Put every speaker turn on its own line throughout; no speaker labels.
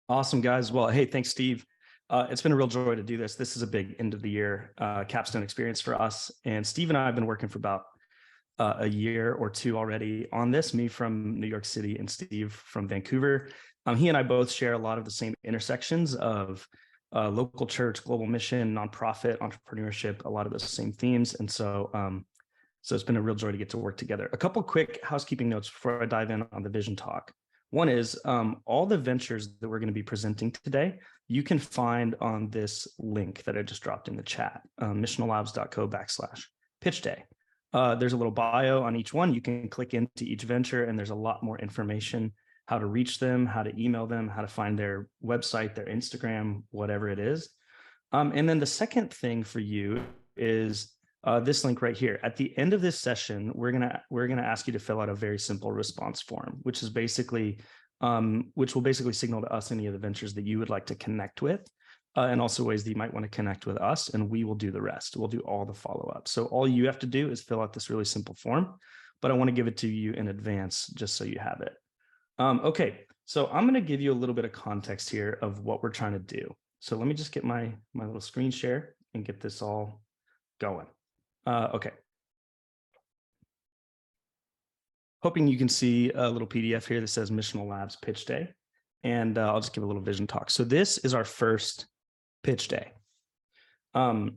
Awesome, guys. Well, hey, thanks, Steve. It's been a real joy to do this. This is a big end of the year capstone experience for us. And Steve and I have been working for about a year or two already on this, me from New York City and Steve from Vancouver. He and I both share a lot of the same intersections of local church, global mission, nonprofit, entrepreneurship, a lot of those same themes. And so it's been a real joy to get to work together. A couple quick housekeeping notes before I dive in on the vision talk. One is all the ventures that we're going to be presenting today, you can find on this link that I just dropped in the chat, missionallabs.co/pitch day. There's a little bio on each one. You can click into each venture, and there's a lot more information, how to reach them, how to email them, how to find their website, their Instagram, whatever it is. And then the second thing for you is this link right here. At the end of this session, we're gonna ask you to fill out a very simple response form, which will basically signal to us any of the ventures that you would like to connect with, and also ways that you might want to connect with us, and we will do the rest. We'll do all the follow-up. So all you have to do is fill out this really simple form, but I want to give it to you in advance just so you have it. Okay, so I'm going to give you a little bit of context here of what we're trying to do. So let me just get my little screen share and get this all going. Okay. Hoping you can see a little PDF here that says Missional Labs Pitch Day. And I'll just give a little vision talk. So this is our first pitch day. And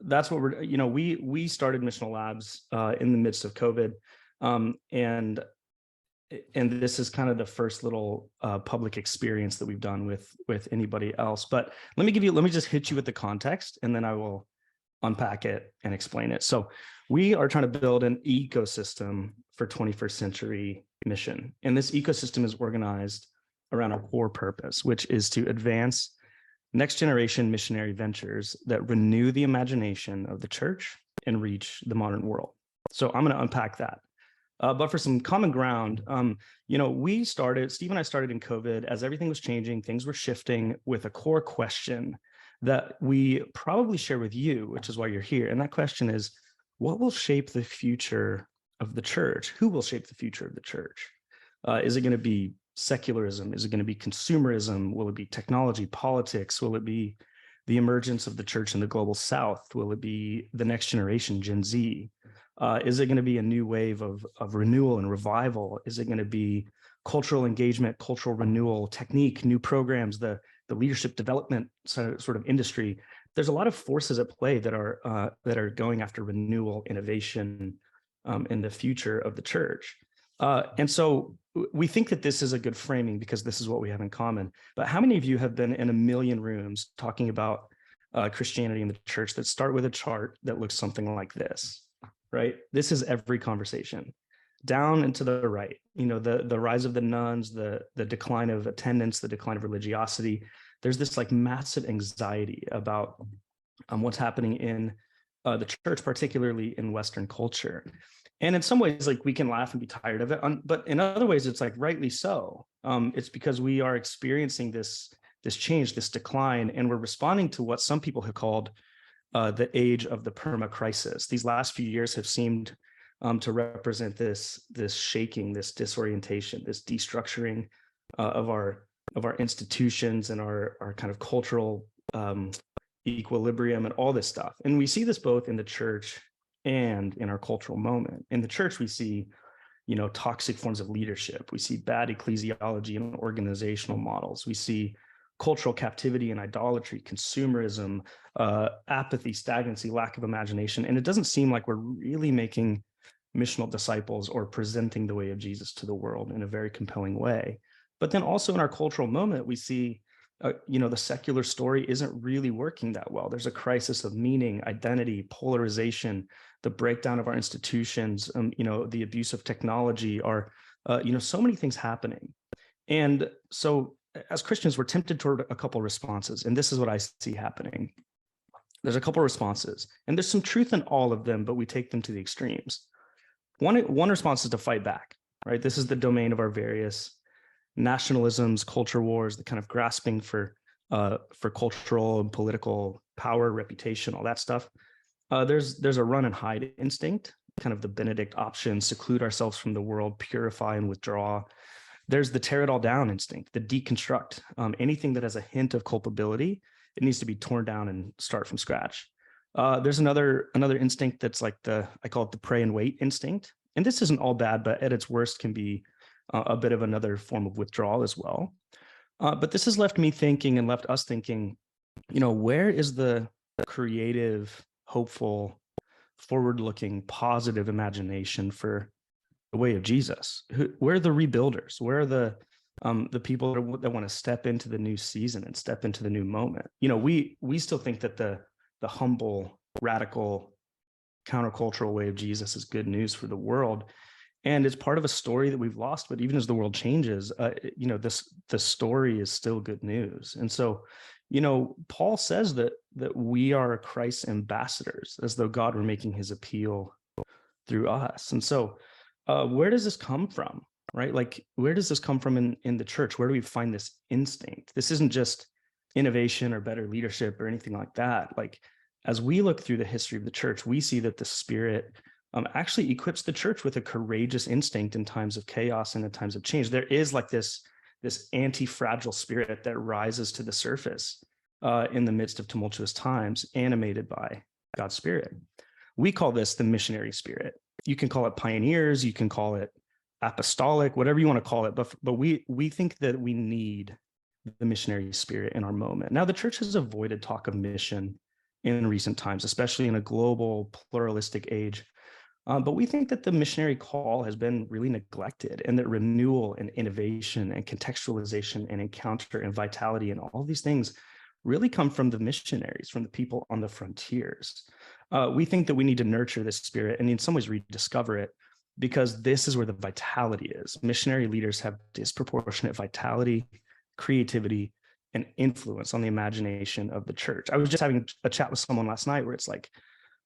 that's what we started Missional Labs in the midst of COVID. And this is kind of the first little public experience that we've done with anybody else. But let me just hit you with the context, and then I will unpack it and explain it. So we are trying to build an ecosystem for 21st century mission. And this ecosystem is organized around our core purpose, which is to advance next generation missionary ventures that renew the imagination of the church and reach the modern world. So I'm going to unpack that. But for some common ground, Steve and I started in COVID as everything was changing, things were shifting, with a core question that we probably share with you, which is why you're here. And that question is, what will shape the future of the church? Who will shape the future of the church? Is it going to be secularism? Is it going to be consumerism? Will it be technology, politics? Will it be the emergence of the church in the global South? Will it be the next generation, Gen Z? Is it going to be a new wave of renewal and revival? Is it going to be cultural engagement, cultural renewal, technique, new programs, the leadership development sort of industry? There's a lot of forces at play that are going after renewal, innovation, in the future of the church. And so we think that this is a good framing because this is what we have in common. But how many of you have been in a million rooms talking about Christianity in the church that start with a chart that looks something like this, right? This is every conversation. Down and to the right, the rise of the nuns, the decline of attendance, the decline of religiosity. There's this like massive anxiety about what's happening in the church, particularly in Western culture. And in some ways, like, we can laugh and be tired of it, but in other ways, it's like rightly so. It's because we are experiencing this change, this decline, and we're responding to what some people have called the age of the perma crisis. These last few years have seemed to represent this shaking, this disorientation, this destructuring of our institutions and our kind of cultural equilibrium and all this stuff. And we see this both in the church and in our cultural moment. In the church, we see, toxic forms of leadership. We see bad ecclesiology and organizational models. We see cultural captivity and idolatry, consumerism, apathy, stagnancy, lack of imagination. And it doesn't seem like we're really making missional disciples or presenting the way of Jesus to the world in a very compelling way. But then also in our cultural moment, we see, the secular story isn't really working that well. There's a crisis of meaning, identity, polarization, the breakdown of our institutions, the abuse of technology, so many things happening. And so as Christians, we're tempted toward a couple of responses, and this is what I see happening. There's a couple of responses, and there's some truth in all of them, but we take them to the extremes. One response is to fight back, right? This is the domain of our various nationalisms, culture wars, the kind of grasping for cultural and political power, reputation, all that stuff. There's a run and hide instinct, kind of the Benedict option: seclude ourselves from the world, purify and withdraw. There's the tear it all down instinct, the deconstruct. Anything that has a hint of culpability, it needs to be torn down and start from scratch. There's another instinct that's like I call it the pray and wait instinct. And this isn't all bad, but at its worst can be a bit of another form of withdrawal as well. But this has left me thinking and left us thinking, where is the creative, hopeful, forward-looking, positive imagination for the way of Jesus? Where are the rebuilders? Where are the people that want to step into the new season and step into the new moment? We still think that the humble, radical, countercultural way of Jesus is good news for the world. And it's part of a story that we've lost, but even as the world changes, the story is still good news. And so, Paul says that we are Christ's ambassadors, as though God were making his appeal through us. And so, where does this come from, right? Like, where does this come from in the church? Where do we find this instinct? This isn't just innovation or better leadership or anything like that. Like, as we look through the history of the church, we see that the Spirit actually equips the church with a courageous instinct in times of chaos and in times of change. There is like this anti-fragile spirit that rises to the surface in the midst of tumultuous times, animated by God's Spirit. We call this the missionary spirit. You can call it pioneers, you can call it apostolic, whatever you want to call it, but we think that we need the missionary spirit in our moment. Now, the church has avoided talk of mission in recent times, especially in a global pluralistic age. But we think that the missionary call has been really neglected, and that renewal and innovation and contextualization and encounter and vitality and all these things really come from the missionaries, from the people on the frontiers. We think that we need to nurture this spirit and in some ways rediscover it, because this is where the vitality is. Missionary leaders have disproportionate vitality, creativity, and influence on the imagination of the church. I was just having a chat with someone last night where it's like,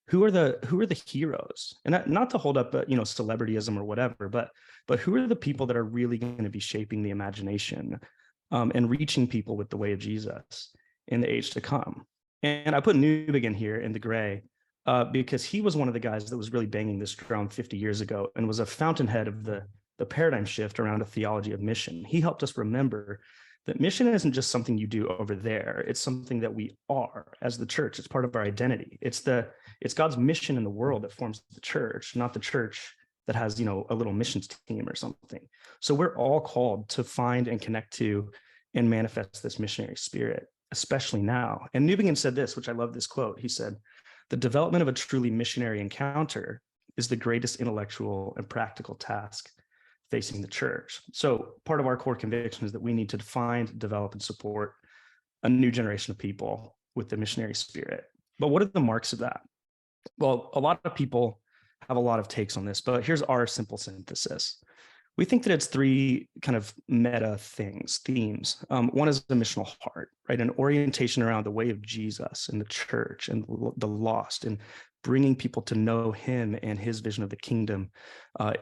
who are the heroes? And not to hold up, celebrityism or whatever, but who are the people that are really going to be shaping the imagination and reaching people with the way of Jesus in the age to come? And I put Newbegin here in the gray because he was one of the guys that was really banging this drum 50 years ago and was a fountainhead of the paradigm shift around a theology of mission. He helped us remember that mission isn't just something you do over there. It's something that we are as the church. It's part of our identity. It's God's mission in the world that forms the church, not the church that has, a little missions team or something. So we're all called to find and connect to and manifest this missionary spirit, especially now. And Newbegin said this, which I love this quote. He said, "The development of a truly missionary encounter is the greatest intellectual and practical task facing the church." So part of our core conviction is that we need to find, develop, and support a new generation of people with the missionary spirit. But what are the marks of that? Well, a lot of people have a lot of takes on this, but here's our simple synthesis. We think that it's three kind of meta themes. One is the missional heart, right? An orientation around the way of Jesus and the church and the lost, and bringing people to know him and his vision of the kingdom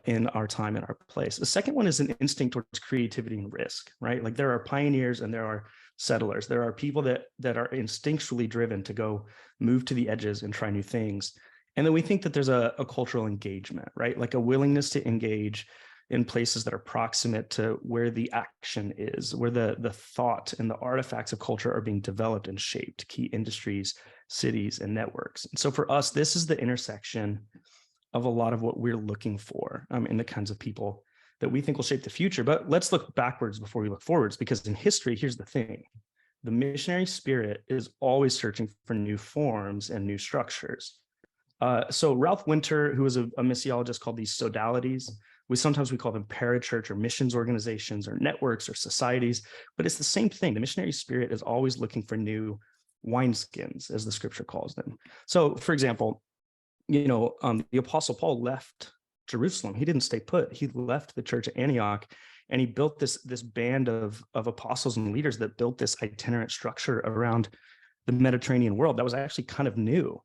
in our time and our place. The second one is an instinct towards creativity and risk, right? Like, there are pioneers and there are settlers. There are people that are instinctually driven to go move to the edges and try new things. And then we think that there's a cultural engagement, right? Like a willingness to engage in places that are proximate to where the action is, where the thought and the artifacts of culture are being developed and shaped, key industries, cities, and networks. And so for us, this is the intersection of a lot of what we're looking for in the kinds of people that we think will shape the future. But let's look backwards before we look forwards, because in history, here's the thing. The missionary spirit is always searching for new forms and new structures. So Ralph Winter, who was a missiologist, called these sodalities. Sometimes we call them parachurch or missions organizations or networks or societies, but it's the same thing. The missionary spirit is always looking for new wineskins, as the scripture calls them. So, for example, the Apostle Paul left Jerusalem. He didn't stay put. He left the church at Antioch, and he built this band of apostles and leaders that built this itinerant structure around the Mediterranean world that was actually kind of new.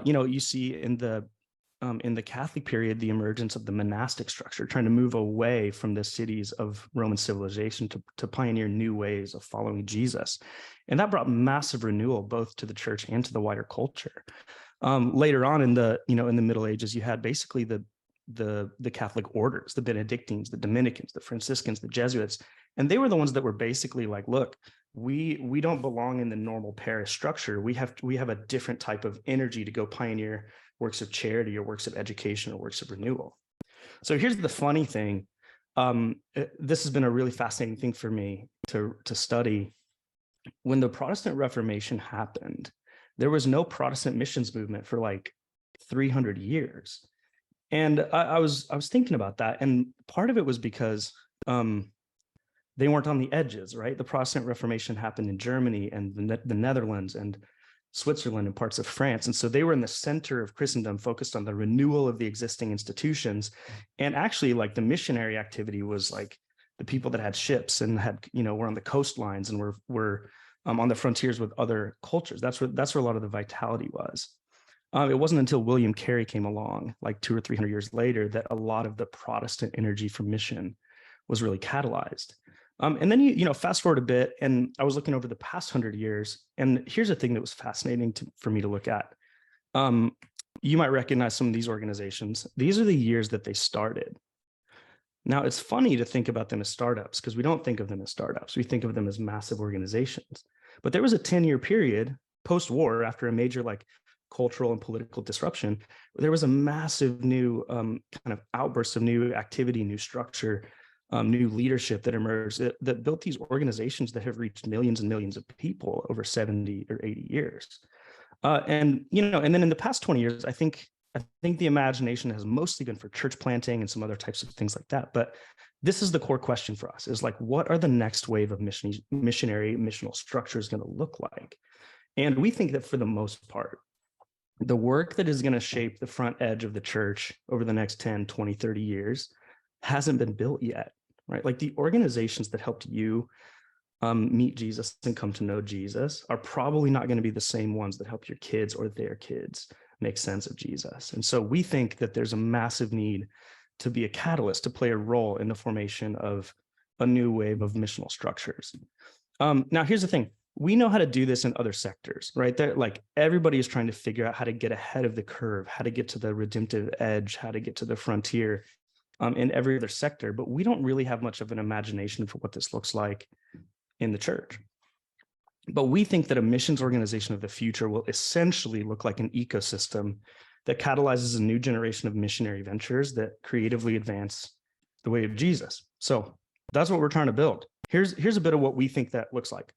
You see in the Catholic period, the emergence of the monastic structure, trying to move away from the cities of Roman civilization to pioneer new ways of following Jesus. And that brought massive renewal both to the church and to the wider culture. Later on in the Middle Ages, you had basically the the Catholic orders, the Benedictines, the Dominicans, the Franciscans, the Jesuits, and they were the ones that were basically like, look, we don't belong in the normal parish structure. We have a different type of energy to go pioneer works of charity or works of education or works of renewal. So here's the funny thing. This has been a really fascinating thing for me to study. When the Protestant Reformation happened, there was no Protestant missions movement for like 300 years. And I was thinking about that. And part of it was because they weren't on the edges, right? The Protestant Reformation happened in Germany and the Netherlands and Switzerland and parts of France. And so they were in the center of Christendom, focused on the renewal of the existing institutions. And actually, like, the missionary activity was like the people that had ships and had, were on the coastlines and were on the frontiers with other cultures. That's where a lot of the vitality was. It wasn't until William Carey came along, like 200 or 300 years later, that a lot of the Protestant energy from mission was really catalyzed. And then you fast forward a bit, and I was looking over the past 100 years, and here's a thing that was fascinating for me to look at. You might recognize some of these organizations. These are the years that they started. Now, it's funny to think about them as startups because we don't think of them as startups. We think of them as massive organizations. But there was a 10-year period post-war, after a major like cultural and political disruption, where there was a massive new kind of outburst of new activity, new structure, new leadership that emerged that built these organizations that have reached millions and millions of people over 70 or 80 years. And then in the past 20 years, I think the imagination has mostly been for church planting and some other types of things like that. But this is the core question for us, is like, what are the next wave of missional structures going to look like? And we think that for the most part, the work that is going to shape the front edge of the church over the next 10, 20, 30 years hasn't been built yet, right? Like, the organizations that helped you meet Jesus and come to know Jesus are probably not going to be the same ones that help your kids or their kids make sense of Jesus. And so we think that there's a massive need to be a catalyst, to play a role in the formation of a new wave of missional structures. Now, here's the thing. We know how to do this in other sectors, right? They're like, everybody is trying to figure out how to get ahead of the curve, how to get to the redemptive edge, how to get to the frontier in every other sector. But we don't really have much of an imagination for what this looks like in the church. But we think that a missions organization of the future will essentially look like an ecosystem that catalyzes a new generation of missionary ventures that creatively advance the way of Jesus. So that's what we're trying to build. Here's a bit of what we think that looks like.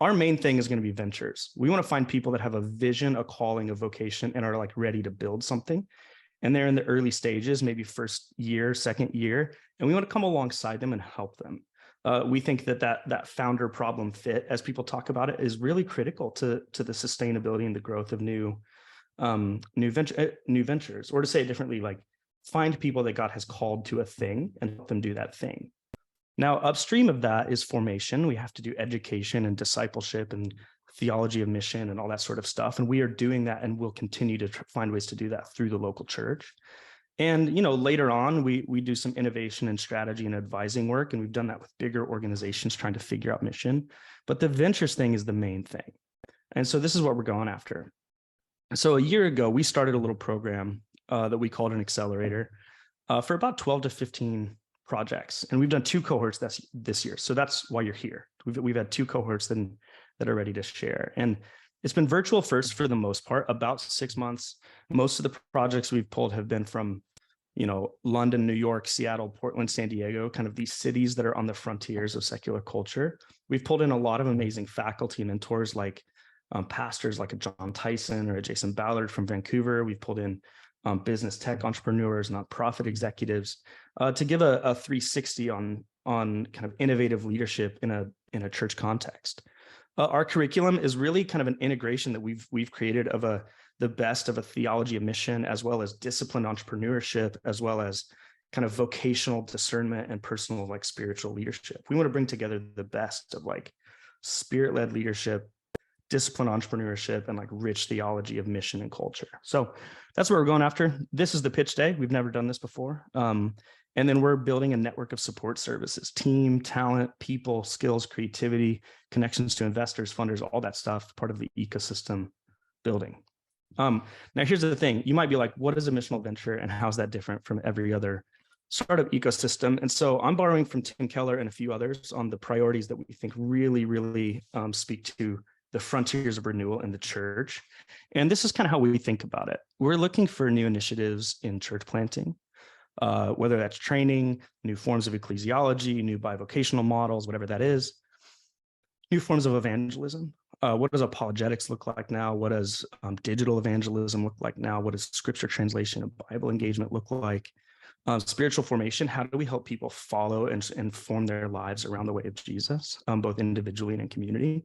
Our main thing is going to be ventures. We want to find people that have a vision, a calling, a vocation, and are like ready to build something. And they're in the early stages, maybe first year, second year, and we want to come alongside them and help them. We think that founder problem fit, as people talk about it, is really critical to the sustainability and the growth of new ventures. Or to say it differently, like, find people that God has called to a thing and help them do that thing. Now, upstream of that is formation. We have to do education and discipleship and theology of mission and all that sort of stuff. And we are doing that, and we'll continue to find ways to do that through the local church. And, later on, we do some innovation and strategy and advising work, and we've done that with bigger organizations trying to figure out mission. But the ventures thing is the main thing. And so this is what we're going after. So a year ago, we started a little program that we called an accelerator for about 12 to 15 projects. And we've done 2 cohorts this year. So that's why you're here. We've had 2 cohorts that are ready to share. And it's been virtual first for the most part, about 6 months. Most of the projects we've pulled have been from, London, New York, Seattle, Portland, San Diego, kind of these cities that are on the frontiers of secular culture. We've pulled in a lot of amazing faculty and mentors, like pastors like a John Tyson or a Jason Ballard from Vancouver. We've pulled in business tech entrepreneurs, nonprofit executives, to give a 360 on kind of innovative leadership in a church context. Our curriculum is really kind of an integration that we've created of the best of a theology of mission, as well as disciplined entrepreneurship, as well as kind of vocational discernment and personal, like, spiritual leadership. We want to bring together the best of like spirit-led leadership, disciplined entrepreneurship, and like rich theology of mission and culture. So that's what we're going after. This is the pitch day. We've never done this before. And then we're building a network of support services, team, talent, people, skills, creativity, connections to investors, funders, all that stuff, part of the ecosystem building. Now, here's the thing. You might be like, what is a missional venture and how's that different from every other startup ecosystem? And so I'm borrowing from Tim Keller and a few others on the priorities that we think really speak to the frontiers of renewal in the church. And this is kind of how we think about it. We're looking for new initiatives in church planting, whether that's training, new forms of ecclesiology, new bivocational models, whatever that is, new forms of evangelism. What does apologetics look like now? What does digital evangelism look like now? What does scripture translation and Bible engagement look like? Spiritual formation, how do we help people follow and form their lives around the way of Jesus, both individually and in community?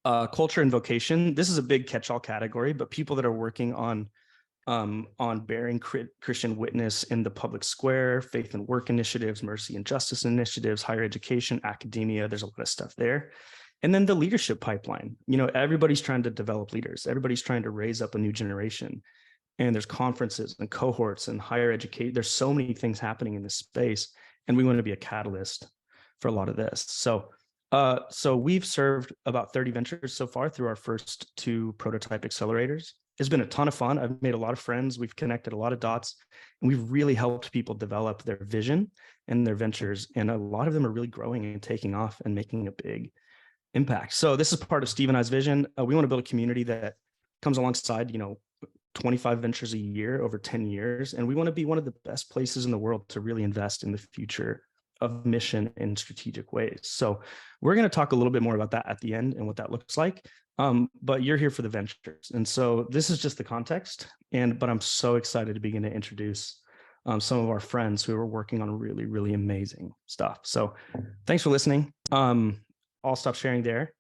Culture and vocation, this is a big catch-all category, but people that are working on bearing Christian witness in the public square, faith and work initiatives, mercy and justice initiatives, higher education, academia, there's a lot of stuff there. And then the leadership pipeline, everybody's trying to develop leaders. Everybody's trying to raise up a new generation. And there's conferences and cohorts and higher education. There's so many things happening in this space, and we want to be a catalyst for a lot of this. So we've served about 30 ventures so far through our first 2 prototype accelerators. It's been a ton of fun. I've made a lot of friends. We've connected a lot of dots, and we've really helped people develop their vision and their ventures. And a lot of them are really growing and taking off and making a big impact. So this is part of Steve and I's vision. We want to build a community that comes alongside, 25 ventures a year over 10 years. And we want to be one of the best places in the world to really invest in the future of mission in strategic ways. So we're going to talk a little bit more about that at the end and what that looks like. But you're here for the ventures. And so this is just the context. But I'm so excited to begin to introduce some of our friends who are working on really amazing stuff. So thanks for listening. I'll stop sharing there